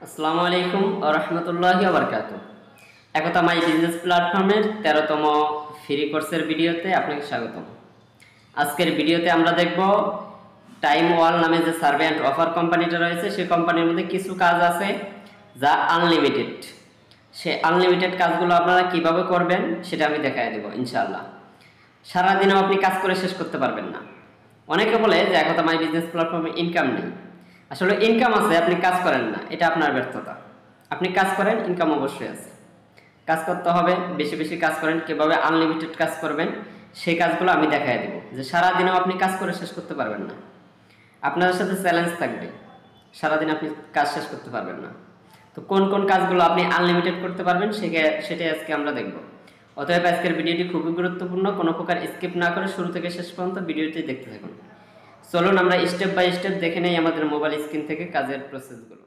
আসসালামু আলাইকুম ওয়া রাহমাতুল্লাহি ওয়া বারাকাতুহু। একতা মাই বিজনেস প্ল্যাটফর্মের 13তম ফ্রি কোর্সের ভিডিওতে আপনাকে স্বাগতম। আজকের ভিডিওতে আমরা দেখব টাইম ওয়াল নামে যে সার্ভে অ্যান্ড অফার কোম্পানিটা রয়েছে সেই কোম্পানির মধ্যে কিছু কাজ আছে যা আনলিমিটেড। সেই আনলিমিটেড কাজগুলো আপনারা কিভাবে করবেন সেটা আমি দেখায় দেব ইনশাআল্লাহ। সারাদিনও আপনি কাজ করে শেষ করতে পারবেন না। অনেকে বলে যে একতা মাই বিজনেস প্ল্যাটফর্মে ইনকাম নেই। আসলে ইনকাম আছে, আপনি কাজ করেন না, এটা আপনার ব্যর্থতা। আপনি কাজ করেন, ইনকাম অবশ্যই আছে। কাজ করতে হবে, বেশি বেশি কাজ করেন। কীভাবে আনলিমিটেড কাজ করবেন সেই কাজগুলো আমি দেখাই দেব, যে সারাদিনেও আপনি কাজ করে শেষ করতে পারবেন না। আপনার সাথে চ্যালেঞ্জ থাকবে, সারাদিন আপনি কাজ শেষ করতে পারবেন না। তো কোন কোন কাজগুলো আপনি আনলিমিটেড করতে পারবেন সেটাই আজকে আমরা দেখব। অতএব আজকের ভিডিওটি খুবই গুরুত্বপূর্ণ, কোনো প্রকার স্কিপ না করে শুরু থেকে শেষ পর্যন্ত ভিডিওটি দেখতে থাকুন। চলুন আমরা স্টেপ বাই স্টেপ দেখে নেই আমাদের মোবাইল স্ক্রিন থেকে কাজের প্রসেসগুলো।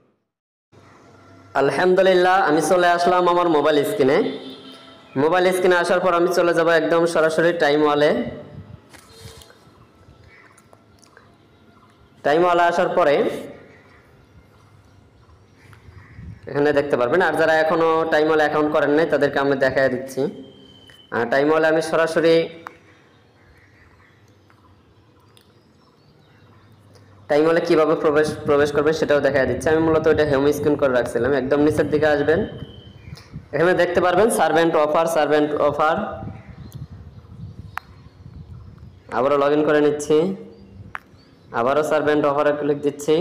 আলহামদুলিল্লাহ, আমি চলে আসলাম আমার মোবাইল স্ক্রিনে। মোবাইল স্ক্রিনে আসার পর আমি চলে যাব একদম সরাসরি টাইম ওয়ালে। টাইম ওয়ালে আসার পরে এখানে দেখতে পারবেন, আর যারা এখনো টাইম ওয়ালে অ্যাকাউন্ট করেন নাই তাদেরকে আমি দেখাই দিচ্ছি। টাইম ওয়ালে আমি সরাসরি টাইম ওয়ালে কীভাবে প্রবেশ করবেন সেটাও দেখা দিচ্ছে। আমি মূলত এটা হোম স্ক্রিন করে রাখছিলাম। একদম নিচের দিকে আসবেন, এখানে দেখতে পারবেন সার্ভেন্ট অফার। আবারও লগ ইন করে নিচ্ছি, আবারও সার্ভেন্ট অফারে ক্লিক দিচ্ছি।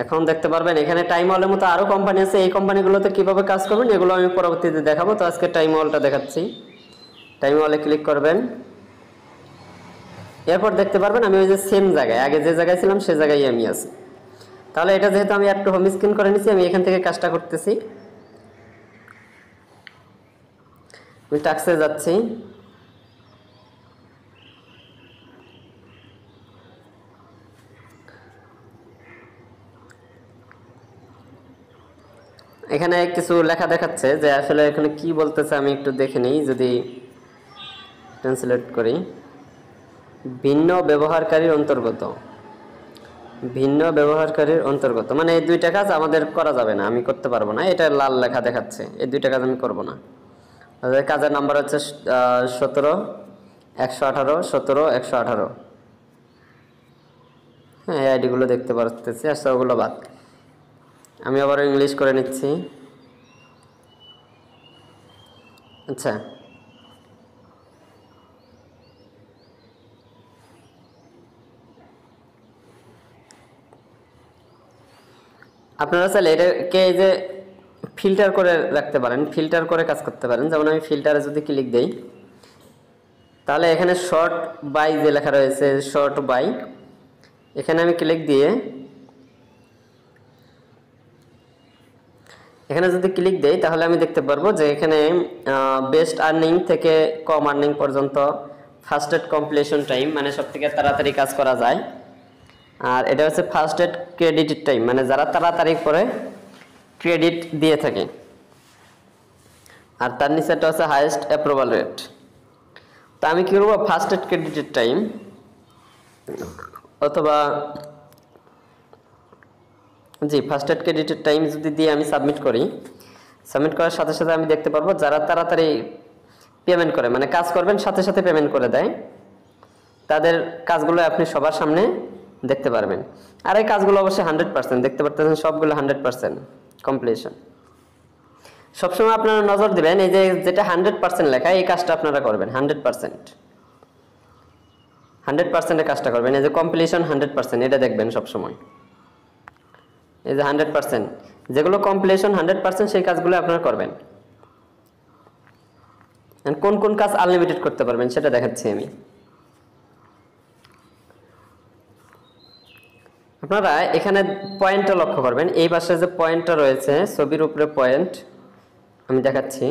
এখন দেখতে পারবেন এখানে টাইম ওয়ালের মতো আরও কোম্পানি আছে। এই কোম্পানিগুলোতে কীভাবে কাজ করবেন এগুলো আমি পরবর্তীতে দেখাবো। তো আজকে টাইম ওয়ালটা দেখাচ্ছি। টাইম ওয়ালে ক্লিক করবেন, এরপর দেখতে পারবেন আমি ওই যে সেম জায়গায়, আগে যে জায়গায় ছিলাম সে জায়গায় আমি আছি। তাহলে এটা যেহেতু আমি একটু হোম স্ক্রিন করে নিচ্ছি, আমি এখান থেকে কাজটা করতেছি। আমি টাস্কে যাচ্ছি, এখানে কিছু লেখা দেখাচ্ছে যে আসলে এখানে কি বলতেছে আমি একটু দেখে নিই। যদি ট্রান্সলেট করি, ভিন্ন ব্যবহারকারীর অন্তর্গত, মানে এই দুইটা কাজ আমাদের করা যাবে না, আমি করতে পারবো না। এটা লাল লেখা দেখাচ্ছে, এই দুইটা কাজ আমি করব না। কাজের নাম্বার হচ্ছে 17 118 হ্যাঁ, এই আইডিগুলো দেখতে পাচ্ছি, আর ওগুলো বাদ। আমি আবার ইংলিশ করে নিচ্ছি। আচ্ছা, আপনারা চাইলে এটাকে এই যে ফিল্টার করে রাখতে পারেন, ফিল্টার করে কাজ করতে পারেন। যেমন আমি ফিল্টারে যদি ক্লিক দেই, তাহলে এখানে শর্ট বাই যে লেখা রয়েছে, শর্ট বাই, এখানে আমি ক্লিক দিয়ে এখানে যদি ক্লিক দেই তাহলে আমি দেখতে পারবো যে এখানে বেস্ট আর্নিং থেকে কম আর্নিং পর্যন্ত, ফাস্টেস্ট কমপ্লিশন টাইম মানে সব থেকে তাড়াতাড়ি কাজ করা যায়, আর এটা হচ্ছে ফাস্টেস্ট ক্রেডিটেড টাইম মানে যারা তাড়াতাড়ি করে ক্রেডিট দিয়ে থাকে, আর তার নিচেটা হচ্ছে হাইয়েস্ট অ্যাপ্রুভাল রেট। তো আমি কি করবো, ফাস্টেস্ট ক্রেডিটেড টাইম অথবা ফাস্টেস্ট ক্রেডিটেড টাইম যদি দিয়ে আমি সাবমিট করার সাথে সাথে আমি দেখতে পারবো যারা তাড়াতাড়ি পেমেন্ট করে, মানে কাজ করবেন সাথে সাথে পেমেন্ট করে দেয়, তাদের কাজগুলো আপনি সবার সামনে দেখতে পারবেন। আর এই কাজগুলো অবশ্যই 100% দেখতে পারতেছেন, সবগুলো 100% কমপ্লিশন। সবসময় আপনারা নজর দিবেন এই যে যেটা 100% লেখা, এই কাজটা আপনারা করবেন 100% কাজটা করবেন। এই যে কমপ্লিশন 100% এটা দেখবেন সবসময়। এই যে 100% যেগুলো কমপ্লিশন 100% সেই কাজগুলো আপনারা করবেন। কোন কোন কাজ আনলিমিটেড করতে পারবেন সেটা দেখাচ্ছি আমি। আপনারা এখানে পয়েন্টটা লক্ষ্য করবেন, এই পাশে যে পয়েন্টটা রয়েছে ছবির উপরে পয়েন্ট আমি দেখাচ্ছি।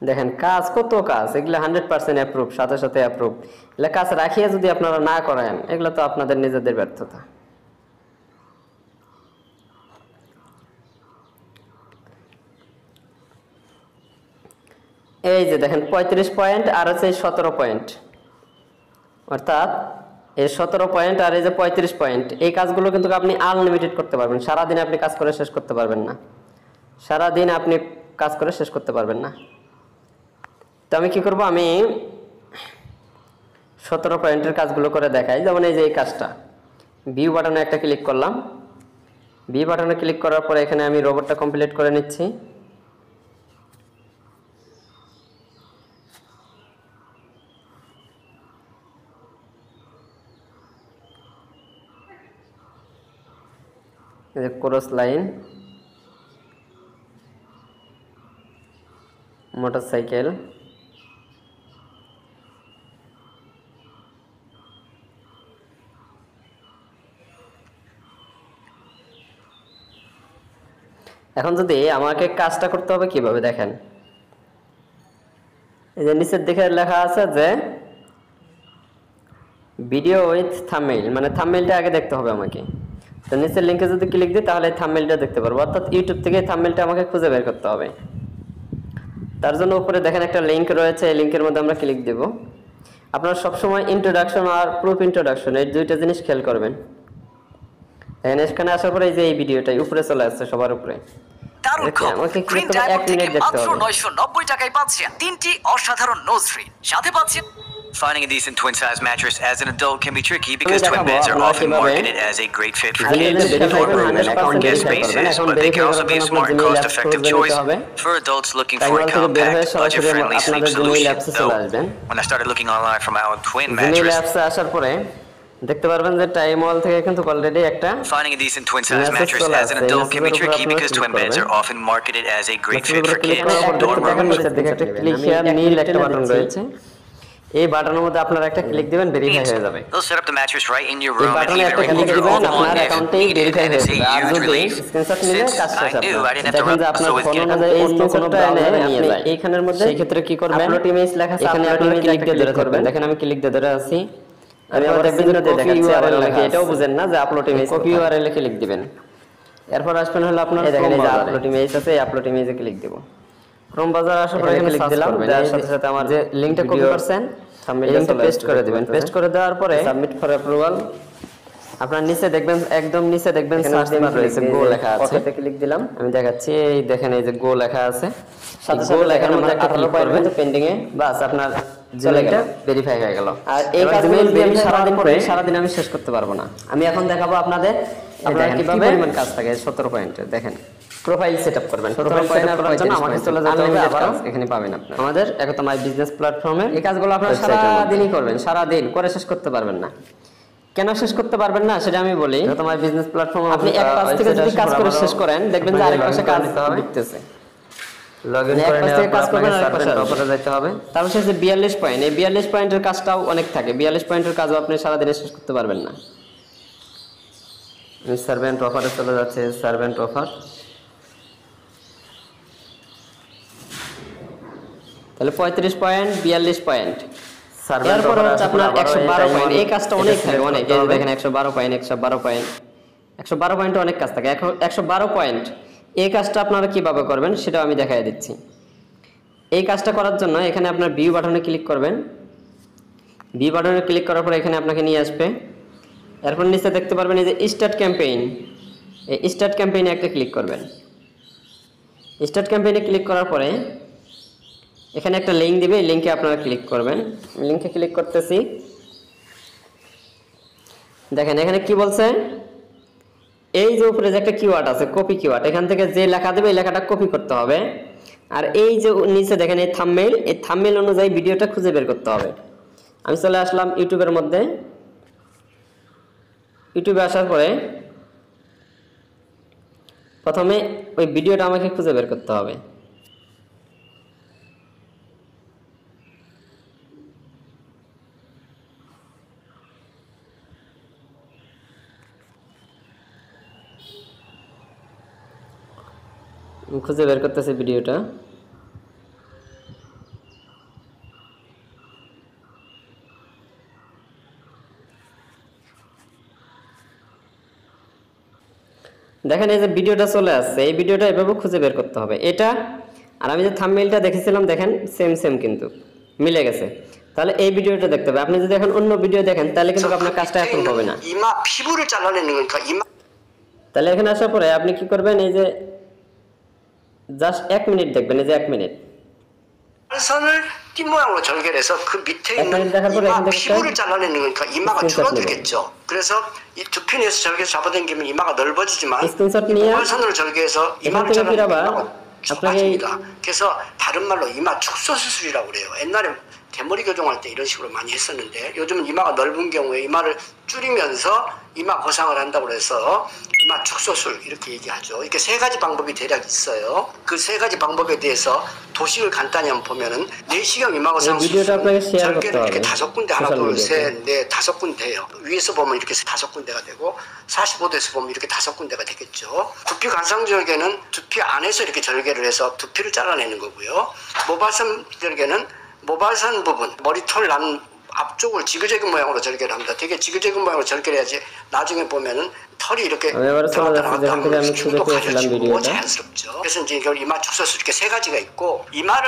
দেখেন কাজ, কত কাজ, এগুলো 100% অ্যাপ্রুভ, সাথে সাথে অ্যাপ্রুভ। এগুলো কাজ রাখিয়ে যদি আপনারা না করেন এগুলো তো আপনাদের নিজেদের ব্যর্থতা। এই যে দেখেন 35 পয়েন্ট আর হচ্ছে 17 পয়েন্ট, অর্থাৎ এই 17 পয়েন্ট আর এই যে 35 পয়েন্ট, এই কাজগুলো কিন্তু আপনি আনলিমিটেড করতে পারবেন। সারাদিন আপনি কাজ করে শেষ করতে পারবেন না, সারাদিন আপনি কাজ করে শেষ করতে পারবেন না। তো আমি কি করব, আমি 17 পয়েন্টের কাজগুলো করে দেখাই। যেমন এই যে এই কাজটা, ভিউ বাটনে একটা ক্লিক করলাম, ভিউ বাটনে ক্লিক করার পরে এখানে আমি রোবটটা কমপ্লিট করে নিচ্ছি। এই যে ক্রস লাইন, মোটরসাইকেল, এখন যদি আমাকে কাজটা করতে হবে কিভাবে দেখেন, এই যে নিচের দিকে লেখা আছে যে ভিডিও উইথ থাম্বনেইল, মানে থাম্বনেইলটা আগে দেখতে হবে আমাকে। তো নিচের লিংকে যদি ক্লিক দিই তাহলে থাম্বনেইলটা দেখতে পারবো, অর্থাৎ ইউটিউব থেকে থাম্বনেইলটা আমাকে খুঁজে বের করতে হবে। তার জন্য উপরে দেখেন একটা লিংক রয়েছে, এই লিংকের মধ্যে আমরা ক্লিক দেব। আপনারা সবসময় ইন্ট্রোডাকশন আর প্রুফ ইন্ট্রোডাকশন এই দুইটা জিনিস খেয়াল করবেন। এখানে আসার পরে এই যে এই ভিডিওটাই উপরে চলে আসছে সবার উপরে। আমাকে ক্লিক করে 1 মিনিট দেখতে হবে। মাত্র 990 টাকায় পাচ্ছেন 3টি অসাধারণ নোজ ফ্রি, সাথে পাচ্ছেন Finding a decent twin-size mattress as an adult can be tricky because twin beds are often marketed as a great fit for kids, short guest spaces, but they can also be a smart and cost-effective choice for adults looking for a compact, budget-friendly sleep solution. Though, when I started looking online for my own twin mattress, দেখতে পারবেন যে time ওয়াল থেকে কিন্তু already একটা finding a decent twin-size mattress as an adult can be tricky because twin beds are often marketed as a great fit for kids, click here নীল একটা button রয়েছে, এই বাটনের মধ্যে আপনারা একটা ক্লিক দিবেন, ভেরিফাই হয়ে যাবে। They'll set up the mattress right in your room and বাটনে even একটা ক্লিক remove দিবেন, all the আপনার one অ্যাকাউন্টেই ভেরিফাই হয়ে যাবে। আর যদি স্ক্রিনশট নিলে কাজ শেষ I knew I আপনার। didn't have to দেখেন যে আপনার wrestle with ফোন getting অনুযায়ী এই স্ক্রিনশটটা এনে নিয়ে যায় এইখানের মধ্যে। সেই ক্ষেত্রে কি করবেন, আপলোড ইমেজ লেখা আছে, এখানে আপনি ক্লিক দিয়ে ধরে করবেন। দেখেন আমি ক্লিক দিয়ে ধরে আছি, আমি আবার দেখবেন যে কপি ইউআরএল লেখা, এটাও বুঝেন না যে আপলোড ইমেজ, কপি ইউআরএল এ ক্লিক দিবেন। এরপর আসবেন হলো আপনার দেখেন এই যে আপলোড ইমেজ আছে, এই আপলোড ইমেজে ক্লিক দেব। ক্রোম ব্রাউজার আসার পরে এখানে ক্লিক দিলাম, দেওয়ার সাথে সাথে আমার যে লিংকটা কপি করছেন লিংকটা পেস্ট করে দিবেন। পেস্ট করে দেওয়ার পরে সাবমিট ফর অ্যাপ্রুভাল, আপনার নিচে দেখবেন, একদম নিচে দেখবেন সার্চ বার রয়েছে, গো লেখা আছে, ওটাতে ক্লিক দিলাম। আমি দেখাচ্ছি, এই দেখেন এই যে গো লেখা আছে, সাথে সাথে লেখার মধ্যে একটা ক্লিক করবেন পেন্ডিং এ, বাস আপনার জিমেইলটা ভেরিফাই হয়ে গেল। আর এই কাজগুলো আমি সারাদিন আমি শেষ করতে পারবো না। আমি এখন দেখাবো আপনাদের আপনারা কিভাবে পরিমাণ কাজ থাকে। 17 পয়েন্টে দেখেন প্রোফাইল সেটআপ করবেন। প্রোফাইল সেটআপ করার জন্য আমাকে চলে যেতে হবে, আবার এখানে পাবেন আপনারা আমাদের একতা মাই বিজনেস প্ল্যাটফর্মে। এই কাজগুলো আপনারা সারাদিনই করবেন, সারাদিন করে শেষ করতে পারবেন না। কেন শেষ করতে পারবেন না সেটা আমি বলি। তোমার বিজনেস প্ল্যাটফর্ম আপনি এক পাশ থেকে যদি কাজ করে শেষ করেন, দেখবেন যে আরেক পাশে কাজ দিতেছে, লগইন করে নেওয়ার পর আপনাকে সার্ভেন্ট অফারে যেতে হবে। তারপর সে যে 42 পয়েন্ট, এই 42 পয়েন্টের কাজটাও অনেক থাকে। 42 পয়েন্টের কাজও আপনি সারাদিনে শেষ করতে পারবেন না। আমি সার্ভেন্ট অফারে চলে যাচ্ছে, সার্ভেন্ট অফার, তাহলে 35 পয়েন্ট, 42 পয়েন্ট, এরপর হচ্ছে আপনার 112 পয়েন্ট। এই কাজটা অনেক থাকে, অনেক। এই দেখেন 112 পয়েন্ট, 112 পয়েন্ট, 112 পয়েন্টে অনেক কাজ থাকে। 112 পয়েন্ট এই কাজটা আপনারা কিভাবে করবেন সেটাও আমি দেখাই দিচ্ছি। এই কাজটা করার জন্য এখানে আপনার ভিউ বাটনে ক্লিক করবেন। ভিউ বাটনে ক্লিক করার পর এখানে আপনাকে নিয়ে আসবে। এরপর নিচে দেখতে পারবেন এই যে স্টার্ট ক্যাম্পেইন, এই স্টার্ট ক্যাম্পেইনে একটা ক্লিক করবেন। স্টার্ট ক্যাম্পেইনে ক্লিক করার পরে এখানে একটা লিংক দিবে, এই লিংকে আপনারা ক্লিক করবেন। লিংকে ক্লিক করতেছি, দেখেন এখানে কি বলছে, এই যে উপরে যে একটা কিওয়ার্ড আছে কপি কিওয়ার্ড, এখান থেকে যে লেখা দেবে এই লেখাটা কপি করতে হবে। আর এই যে নিচে দেখেন এই থাম্বনেইল, এই থাম্বনেইল অনুযায়ী ভিডিওটা খুঁজে বের করতে হবে। আমি চলে আসলাম ইউটিউবের মধ্যে। ইউটিউবে আসার পরে প্রথমে ওই ভিডিওটা আমাকে খুঁজে বের করতে হবে। খুঁজে বের করতেছি ভিডিওটা। দেখেন এই যে ভিডিওটা চলে আসছে, এই ভিডিওটা এভাবে খুঁজে বের করতে হবে। এটা আর আমি যে থাম্বনেইলটা দেখেছিলাম দেখেন সেম সেম কিন্তু মিলে গেছে। তাহলে এই ভিডিওটা দেখতে হবে। আপনি যদি এখন অন্য ভিডিও দেখেন তাহলে কিন্তু আপনার কাজটা এখন হবে না। 이마 피부를 잘라내는 거니까 이마 তাহলে এখানে আসার পরে আপনি কি করবেন, এই যে জাস্ট 1 মিনিট দেখবেন, এই যে 1 মিনিট 선을 띠 모양으로 절개를 해서 그 밑에 있는 약간 이마 약간 피부를 잘라내는 거니까 이마가 스크린샷 줄어들겠죠. 그래서 이 두피 내에서 절개 잡아당기면 이마가 넓어지지만 스크린샷 নিয়ে 모발선으로 절개해서 이마를 থেকে 잘라내면 ফিরাবা 이마가 আপনাকে 좁아집니다. 그래서 다른 말로 이마 축소 수술이라고 그래요. 옛날에 대머리 교정할 때 이런 식으로 많이 했었는데 요즘은 이마가 넓은 경우에 이마를 줄이면서 이마 보상을 한다고 해서 이마 축소술 이렇게 얘기하죠. 이렇게 세 가지 방법이 대략 있어요. 그 세 가지 방법에 대해서 도식을 간단히 한번 보면은 내시경 이마 보상 수술 절개를 이렇게 5군데 하나 둘 셋 넷 5군데예요. 위에서 보면 이렇게 5군데가 되고 45도에서 보면 이렇게 5군데가 되겠죠. 두피 관상 절개는 두피 안에서 이렇게 절개를 해서 두피를 잘라내는 거고요. 모발선 절개는 모발선 부분, 머리털 난 앞쪽을 지그재그 모양으로 절개를 합니다. 되게 지그재그 모양으로 절개를 해야지 나중에 보면은 털이 이렇게 들어갔다 나갔다 하면 흉도 가려지고 자연스럽죠. 그래서 이제 이걸 이마 축소술 이렇게 세 가지가 있고 이마를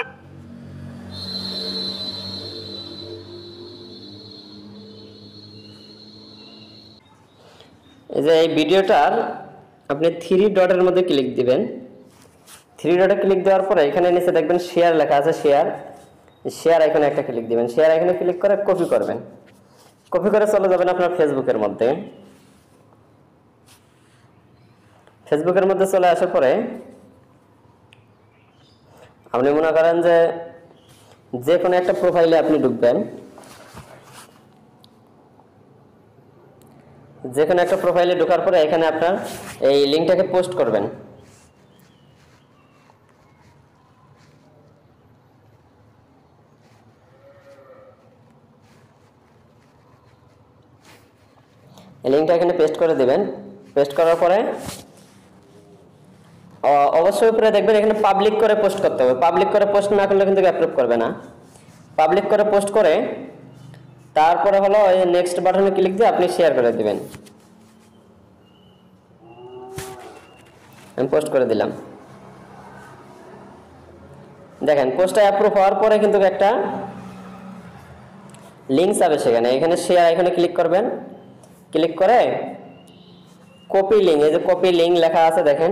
এই যে এই ভিডিওটার আপনি 3 ডটের মধ্যে ক্লিক দিবেন। 3 ডটে ক্লিক দেওয়ার পরে এখানে নিচে দেখবেন শেয়ার লেখা আছে, শেয়ার আইকনে একটা ক্লিক দিবেন। শেয়ার আইকনে ক্লিক করে কপি করবেন। কপি করে চলে যাবেন আপনার ফেসবুকের মধ্যে। ফেসবুকের মধ্যে চলে আসার পরে আপনি মনে করেন যে কোনো একটা প্রোফাইলে আপনি ঢুকবেন। যে কোনো একটা প্রোফাইলে ঢোকার পরে এখানে আপনার এই লিংকটাকে পোস্ট করবেন। এই লিংকটা এখানে পেস্ট করে দেবেন। পেস্ট করার পরে অবশ্যই উপরে দেখবেন এখানে পাবলিক করে পোস্ট করতে হবে। পাবলিক করে পোস্ট না করলে কিন্তু অ্যাপ্রুভ করবে না। পাবলিক করে পোস্ট করে তারপরে হলো এই নেক্সট বাটনে ক্লিক দিয়ে আপনি শেয়ার করে দিবেন। আমি পোস্ট করে দিলাম। দেখেন পোস্টটা অ্যাপ্রুভ হওয়ার পরে কিন্তু একটা লিংক যাবে সেখানে। এখানে শেয়ার আইকনে ক্লিক করবেন। ক্লিক করে কপি লিংক, এই যে কপি লিংক লেখা আছে দেখেন,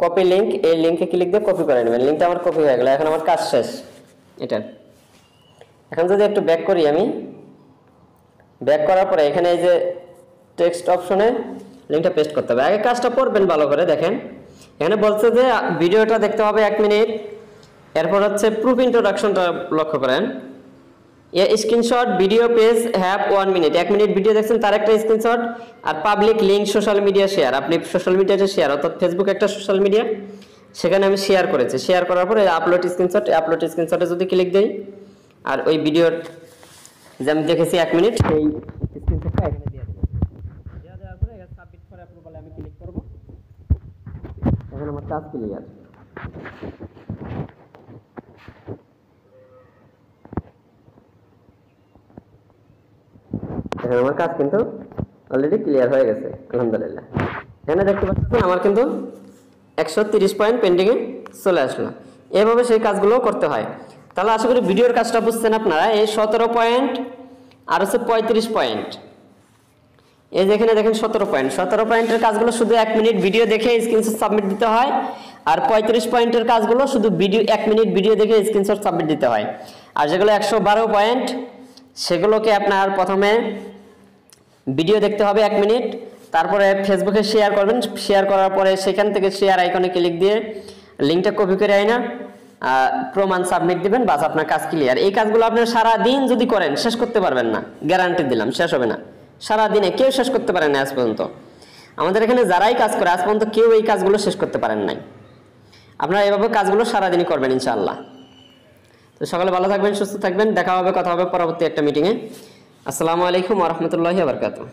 কপি লিংক, এই লিংকে ক্লিক দিয়ে কপি করে নেবেন। লিংকটা আমার কপি হয়ে গেল। এখন আমার কাজ শেষ এটা। এখন যদি একটু ব্যাক করি, আমি ব্যাক করার পরে এখানে এই যে টেক্সট অপশনে লিংকটা পেস্ট করতে হবে। আগে কাজটা করবেন ভালো করে। দেখেন এখানে বলছে যে ভিডিওটা দেখতে হবে 1 মিনিট। এরপর হচ্ছে প্রুফ ইন্ট্রোডাকশনটা লক্ষ্য করেন। A screenshot video page have 1 minute, 1 minute video দেখছেন তার একটা স্ক্রিনশট। আর public link social media share, আপনি সোশ্যাল মিডিয়াতে শেয়ার, অর্থাৎ ফেসবুক একটা সোশ্যাল মিডিয়া, সেখানে আমি শেয়ার করেছি। শেয়ার করার পরে আপলোড স্ক্রিনশট, আপলোড স্ক্রিনশটে যদি ক্লিক দিই আর ওই ভিডিওর যে আমি দেখেছি 1 মিনিট সেই স্ক্রিনশটটা এখানে দিয়ে দেব। দেওয়ার পরে সাবমিট ফর অ্যাপ্রুভালে আমি ক্লিক করব। এখন আমার কাজ ক্লিয়ার। এখন আমার কাজ কিন্তু অলরেডি ক্লিয়ার হয়ে গেছে আলহামদুলিল্লাহ। এখানে দেখতে পাচ্ছেন আমার কিন্তু 130 পয়েন্ট পেন্ডিংয়ে চলে আসলো। এভাবে সেই কাজগুলো করতে হয়। তাহলে আশা করি ভিডিওর কাজটা বুঝছেন আপনারা। এই 17 পয়েন্ট আর হচ্ছে 35 পয়েন্ট, এই যেখানে দেখেন 17 পয়েন্ট, 17 পয়েন্টের কাজগুলো শুধু 1 মিনিট ভিডিও দেখে স্ক্রিনশট সাবমিট দিতে হয়। আর 35 পয়েন্টের কাজগুলো শুধু ভিডিও 1 মিনিট ভিডিও দেখে স্ক্রিনশট সাবমিট দিতে হয়। আর যেগুলো 112 পয়েন্ট সেগুলোকে আপনার প্রথমে ভিডিও দেখতে হবে 1 মিনিট, তারপরে ফেসবুকে শেয়ার করবেন। শেয়ার করার পরে সেখান থেকে শেয়ার আইকনে ক্লিক দিয়ে লিংকটা কপি করে আইনা প্রমাণ সাবমিট দিবেন, বাস আপনার কাজ ক্লিয়ার। এই কাজগুলো আপনার সারা দিন যদি করেন শেষ করতে পারবেন না, গ্যারান্টি দিলাম শেষ হবে না। সারা দিনে কেউ শেষ করতে পারেন না আজ পর্যন্ত। আমাদের এখানে যারাই কাজ করে আজ পর্যন্ত কেউ এই কাজগুলো শেষ করতে পারেন নাই। আপনারা এভাবে কাজগুলো সারাদিনই করবেন ইনশাআল্লাহ। তো সকালে ভালো থাকবেন, সুস্থ থাকবেন। দেখা হবে, কথা হবে পরবর্তী একটা মিটিংয়ে। আসসালামু আলাইকুম ওয়া রাহমাতুল্লাহি ওয়া বারাকাতুহু।